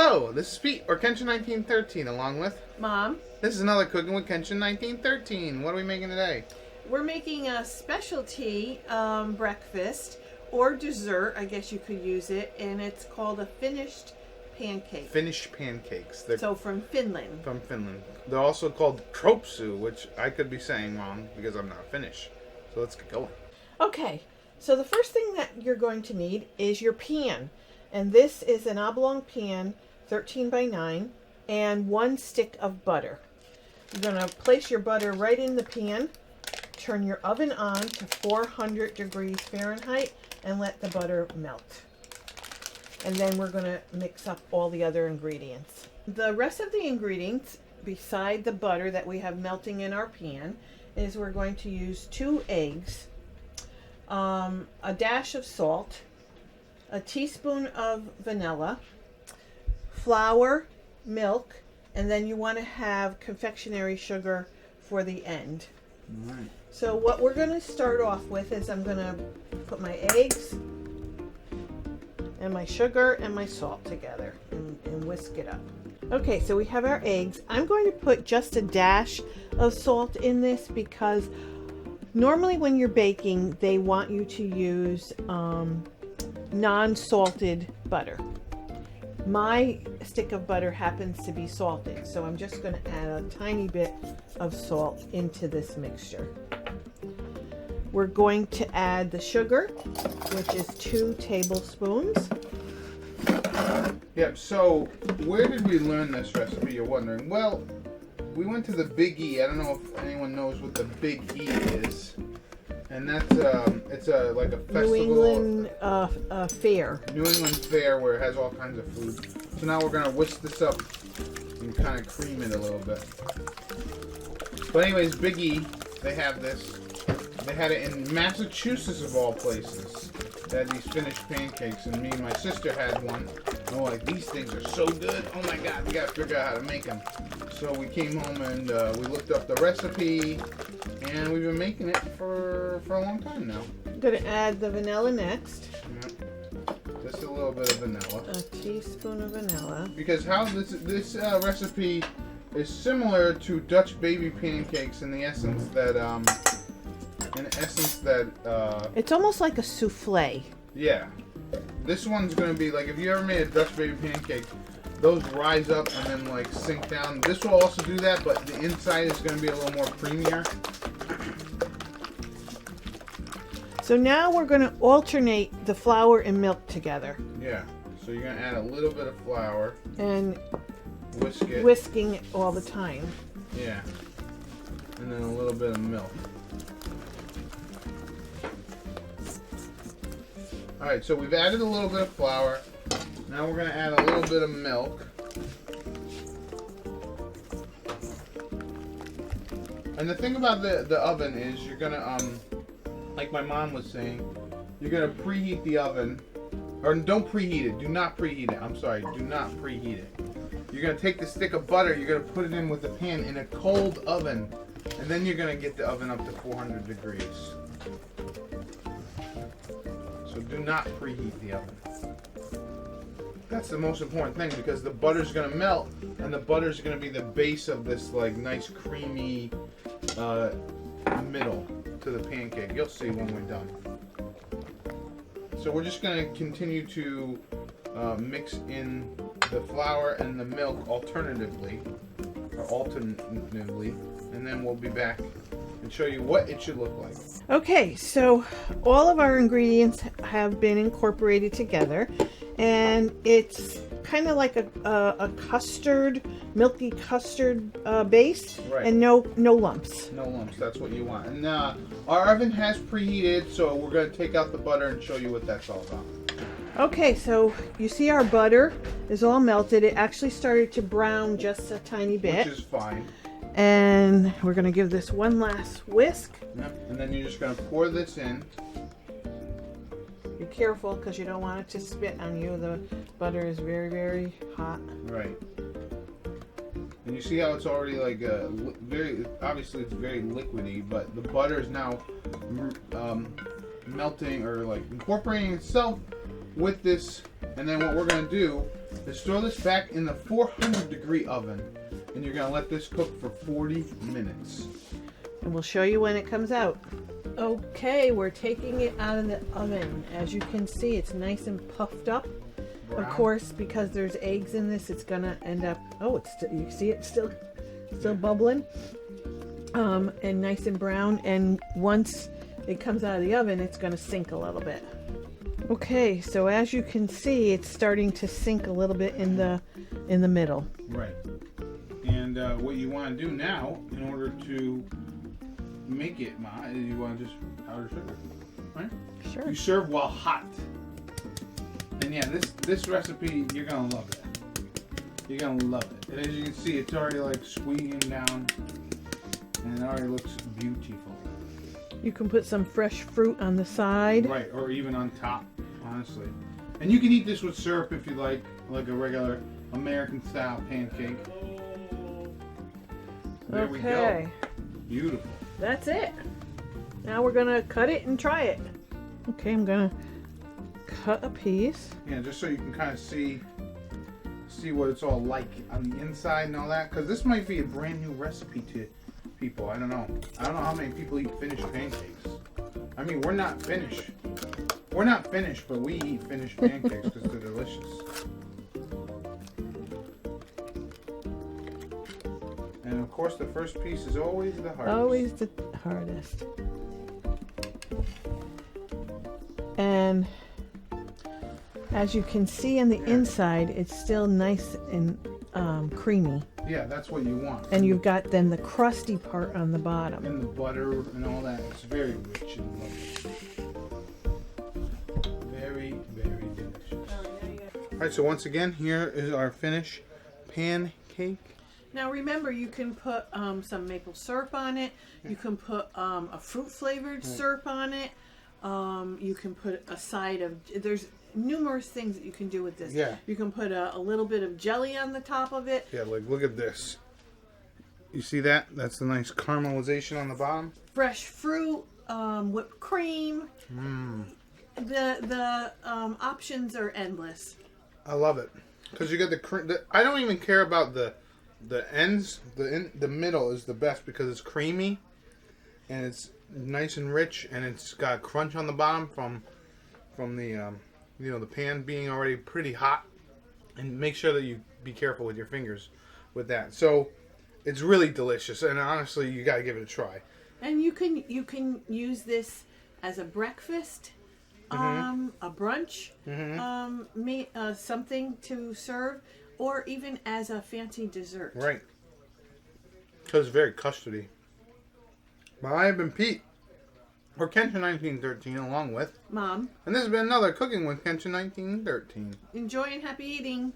Hello, this is Pete, or Kenshin1913, along with Mom. This is another Cooking with Kenshin1913. What are we making today? We're making a specialty breakfast or dessert, I guess you could use it, and it's called a Finnish pancake. Finnish pancakes. They're So from Finland. from Finland. They're also called Kropsu, which I could be saying wrong because I'm not Finnish. So let's get going. Okay, so the first thing that you're going to need is your pan. And this is an oblong pan, 13 by 9, and 1 stick of butter. You're going to place your butter right in the pan, turn your oven on to 400 degrees Fahrenheit, and let the butter melt. And then we're going to mix up all the other ingredients. The rest of the ingredients, beside the butter that we have melting in our pan, is we're going to use 2 eggs, a dash of salt, a teaspoon of vanilla, flour, milk, and then you want to have confectionery sugar for the end. All right. So what we're going to start off with is I'm going to put my eggs and my sugar and my salt together and whisk it up. Okay, so we have our eggs. I'm going to put just a dash of salt in this because normally when you're baking, they want you to use non-salted butter. My stick of butter happens to be salted, so I'm just going to add a tiny bit of salt into this mixture. We're going to add the sugar, which is 2 tablespoons. Yep, so where did we learn this recipe, you're wondering? Well, we went to the Big E. I don't know if anyone knows what the Big E is. And that's it's like a festival. New England fair. New England fair where it has all kinds of food. So now we're gonna whisk this up and kind of cream it a little bit. But anyways, Big E, they have this. They had it in Massachusetts of all places. They had these Finnish pancakes, and me and my sister had one. And we're like, these things are so good. Oh my God, we gotta figure out how to make them. So we came home and we looked up the recipe, and we've been making it for a long time now. I'm going to add the vanilla next. Yep. Just a little bit of vanilla. A teaspoon of vanilla. Because how this recipe is similar to Dutch baby pancakes in the essence that It's almost like a souffle. Yeah. This one's gonna be like, if you ever made a Dutch baby pancake, those rise up and then like sink down. This will also do that, but the inside is gonna be a little more creamier. So now we're going to alternate the flour and milk together. Yeah. So you're gonna add a little bit of flour And whisk it. whisking it all the time. Yeah. And then a little bit of milk. Alright, so we've added a little bit of flour. Now we're going to add a little bit of milk. And the thing about the oven is you're going to, like my mom was saying, you're going to preheat the oven. Or don't preheat it. Do not preheat it. I'm sorry. Do not preheat it. You're going to take the stick of butter. You're going to put it in with the pan in a cold oven. And then you're going to get the oven up to 400 degrees. So do not preheat the oven. That's the most important thing because the butter's going to melt and the butter's going to be the base of this like nice creamy middle to the pancake. You'll see when we're done. So we're just going to continue to mix in the flour and the milk alternatively, and then we'll be back and show you what it should look like. Okay, so all of our ingredients have been incorporated together, and it's kind of like a custard, milky custard base, Right. and no lumps. No lumps, that's what you want. And our oven has preheated, so we're going to take out the butter and show you what that's all about. Okay, so you see our butter is all melted. It actually started to brown just a tiny bit. Which is fine. And we're going to give this one last whisk. Yep. And then you're just going to pour this in. Be careful because you don't want it to spit on you. The butter is very, very hot. Right. And you see how it's already like very, obviously it's very liquidy, but the butter is now melting or like incorporating itself with this, and then what we're going to do is throw this back in the 400-degree oven. And you're going to let this cook for 40 minutes. And we'll show you when it comes out. Okay, we're taking it out of the oven. As you can see, it's nice and puffed up. Brown. Of course, because there's eggs in this, it's gonna end up. Oh, it's still. You see it still bubbling. And nice and brown. And once it comes out of the oven, it's gonna sink a little bit. Okay, so as you can see, it's starting to sink a little bit in the middle. Right. And what you want to do now, in order to make it, Ma, is you want to just powder sugar, right? Sure. You serve while hot. And yeah, this recipe, you're gonna love it. You're gonna love it. And as you can see, it's already like squeezing down, and it already looks beautiful. You can put some fresh fruit on the side. Right, or even on top, honestly. And you can eat this with syrup if you like a regular American-style pancake. There we go. Beautiful. That's it. Now we're gonna cut it and try it. Okay, I'm gonna cut a piece. Yeah, just so you can kind of see what it's all like on the inside and all that. Because this might be a brand new recipe to people. I don't know. I don't know how many people eat Finnish pancakes. I mean, we're not Finnish. We're not Finnish, but we eat Finnish pancakes because they're delicious. And of course, the first piece is always the hardest. Always the hardest. And as you can see on the inside, it's still nice and creamy. Yeah, that's what you want. And you've got then the crusty part on the bottom. And the butter and all that. It's very rich and lovely. Very, very delicious. Alright, so once again, here is our Finnish pancake. Now remember, you can put some maple syrup on it. You can put a fruit-flavored syrup on it. You can put a side of... There's numerous things that you can do with this. Yeah. You can put a little bit of jelly on the top of it. Yeah, like look at this. You see that? That's the nice caramelization on the bottom. Fresh fruit, whipped cream. The options are endless. I love it. Because you got the cream. I don't even care about the ends. The middle is the best because it's creamy. And it's nice and rich. And it's got a crunch on the bottom from the... the pan being already pretty hot, and make sure that you be careful with your fingers with that. So it's really delicious, and honestly, you got to give it a try. And you can use this as a breakfast, a brunch, something to serve, or even as a fancy dessert. Right. Because it's very custardy. But I have been Pete. Or Kenshin1913, along with Mom. And this has been another Cooking with Kenshin1913. Enjoy and happy eating.